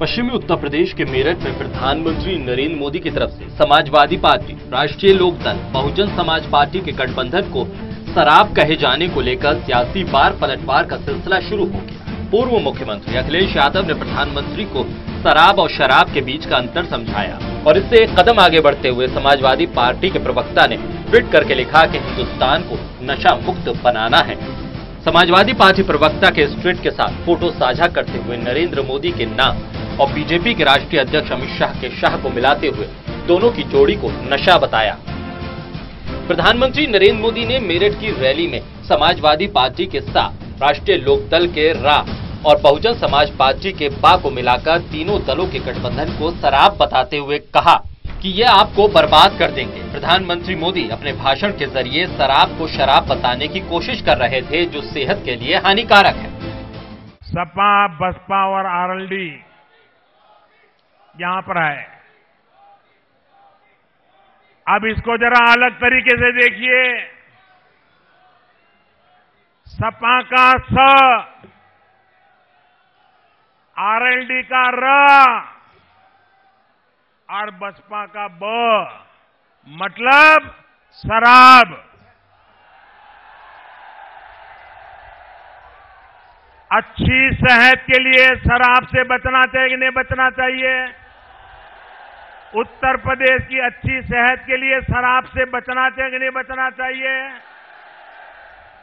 पश्चिमी उत्तर प्रदेश के मेरठ में प्रधानमंत्री नरेंद्र मोदी की तरफ से समाजवादी पार्टी, राष्ट्रीय लोकदल, बहुजन समाज पार्टी के गठबंधन को शराब कहे जाने को लेकर सियासी बार पलटवार का सिलसिला शुरू हो गया। पूर्व मुख्यमंत्री अखिलेश यादव ने प्रधानमंत्री को शराब और शराब के बीच का अंतर समझाया और इससे एक कदम आगे बढ़ते हुए समाजवादी पार्टी के प्रवक्ता ने ट्वीट करके लिखा कि हिंदुस्तान को नशा मुक्त बनाना है। समाजवादी पार्टी प्रवक्ता के इस ट्वीट के साथ फोटो साझा करते हुए नरेंद्र मोदी के नाम और बीजेपी के राष्ट्रीय अध्यक्ष अमित शाह के शाह को मिलाते हुए दोनों की जोड़ी को नशा बताया। प्रधानमंत्री नरेंद्र मोदी ने मेरठ की रैली में समाजवादी पार्टी के साथ राष्ट्रीय लोकदल के रा और बहुजन समाज पार्टी के बा को मिलाकर तीनों दलों के गठबंधन को शराब बताते हुए कहा कि ये आपको बर्बाद कर देंगे। प्रधानमंत्री मोदी अपने भाषण के जरिए शराब को शराब बताने की कोशिश कर रहे थे, जो सेहत के लिए हानिकारक है। सपा, बसपा और आरएलडी यहां पर है। अब इसको जरा अलग तरीके से देखिए। सपा का स, आरएलडी का र और बसपा का ब, मतलब शराब। अच्छी सेहत के लिए शराब से बचना चाहिए कि नहीं बचना चाहिए? उत्तर प्रदेश की अच्छी सेहत के लिए शराब से बचना चाहिए कि नहीं बचना चाहिए?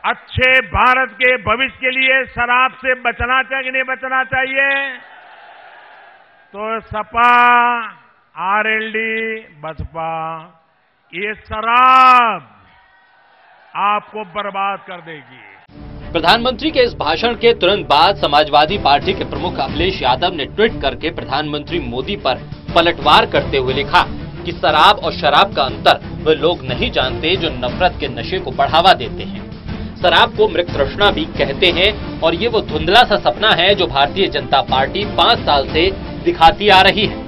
अच्छे भारत के भविष्य के लिए शराब से बचना चाहिए कि नहीं बचना चाहिए? तो सपा, आरएलडी, बसपा, ये शराब आपको बर्बाद कर देगी। प्रधानमंत्री के इस भाषण के तुरंत बाद समाजवादी पार्टी के प्रमुख अखिलेश यादव ने ट्वीट करके प्रधानमंत्री मोदी पर पलटवार करते हुए लिखा कि शराब और शराब का अंतर वे लोग नहीं जानते जो नफरत के नशे को बढ़ावा देते हैं। शराब को मृग तृष्णा भी कहते हैं और ये वो धुंधला सा सपना है जो भारतीय जनता पार्टी 5 साल से दिखाती आ रही है।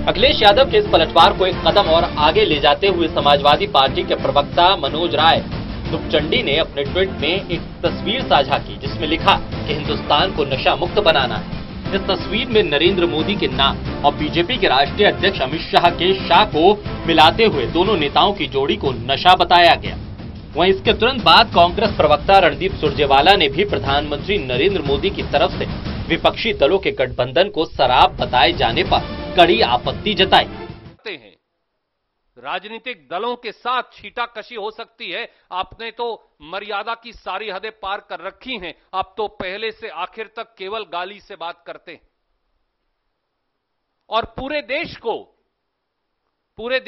अखिलेश यादव के इस पलटवार को एक कदम और आगे ले जाते हुए समाजवादी पार्टी के प्रवक्ता मनोज राय दुपचंडी ने अपने ट्वीट में एक तस्वीर साझा की, जिसमें लिखा कि हिंदुस्तान को नशा मुक्त बनाना है। इस तस्वीर में नरेंद्र मोदी के नाम और बीजेपी के राष्ट्रीय अध्यक्ष अमित शाह के शाह को मिलाते हुए दोनों नेताओं की जोड़ी को नशा बताया गया। वहीं इसके तुरंत बाद कांग्रेस प्रवक्ता रणदीप सुरजेवाला ने भी प्रधानमंत्री नरेंद्र मोदी की तरफ से विपक्षी दलों के गठबंधन को शराब बताए जाने पर कड़ी आपत्ति जताई। राजनीतिक दलों के साथ छींटाकशी हो सकती है। आपने तो मर्यादा की सारी हदें पार कर रखी हैं। आप तो पहले से आखिर तक केवल गाली से बात करते हैं और पूरे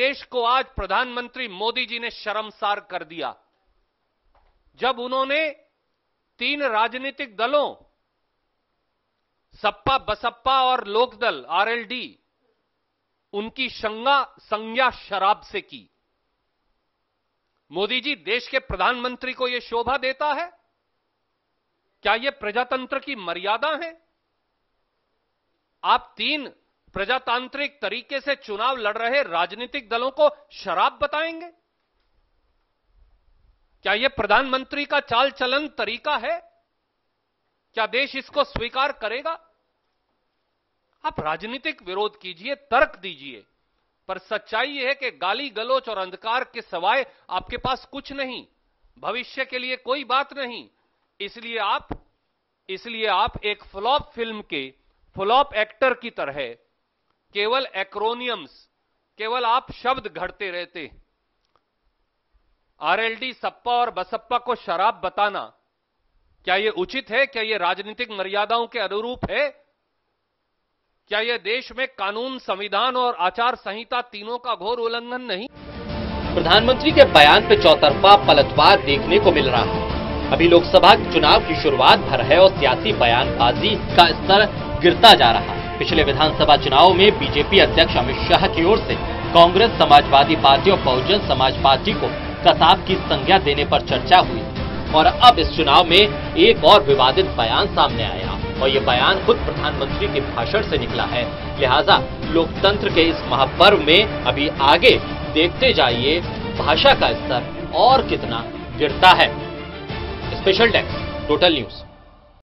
देश को आज प्रधानमंत्री मोदी जी ने शर्मसार कर दिया जब उन्होंने 3 राजनीतिक दलों सपा, बसपा और लोकदल आरएलडी उनकी संज्ञा शराब से की। मोदी जी, देश के प्रधानमंत्री को यह शोभा देता है? क्या यह प्रजातंत्र की मर्यादा है? आप 3 प्रजातांत्रिक तरीके से चुनाव लड़ रहे राजनीतिक दलों को शराब बताएंगे? क्या यह प्रधानमंत्री का चाल चलन तरीका है? क्या देश इसको स्वीकार करेगा? आप राजनीतिक विरोध कीजिए, तर्क दीजिए, पर सच्चाई यह है कि गाली गलौच और अंधकार के सिवाय आपके पास कुछ नहीं, भविष्य के लिए कोई बात नहीं। इसलिए आप एक फ्लॉप फिल्म के फ्लॉप एक्टर की तरह केवल एक्रोनियम्स, केवल आप शब्द घड़ते रहते। आरएलडी, सपा और बसपा को शराब बताना क्या यह उचित है? क्या यह राजनीतिक मर्यादाओं के अनुरूप है? क्या यह देश में कानून, संविधान और आचार संहिता तीनों का घोर उल्लंघन नहीं? प्रधानमंत्री के बयान पे चौतरफा पलटवार देखने को मिल रहा है। अभी लोकसभा चुनाव की शुरुआत भर है और सियासी बयानबाजी का स्तर गिरता जा रहा है। पिछले विधानसभा चुनाव में बीजेपी अध्यक्ष अमित शाह की ओर से कांग्रेस, समाजवादी पार्टी और बहुजन समाज पार्टी को कसाब की संज्ञा देने पर चर्चा हुई और अब इस चुनाव में एक और विवादित बयान सामने आया और ये बयान खुद प्रधानमंत्री के भाषण से निकला है। लिहाजा लोकतंत्र के इस महापर्व में अभी आगे देखते जाइए भाषा का स्तर और कितना गिरता है। Special desk, total news.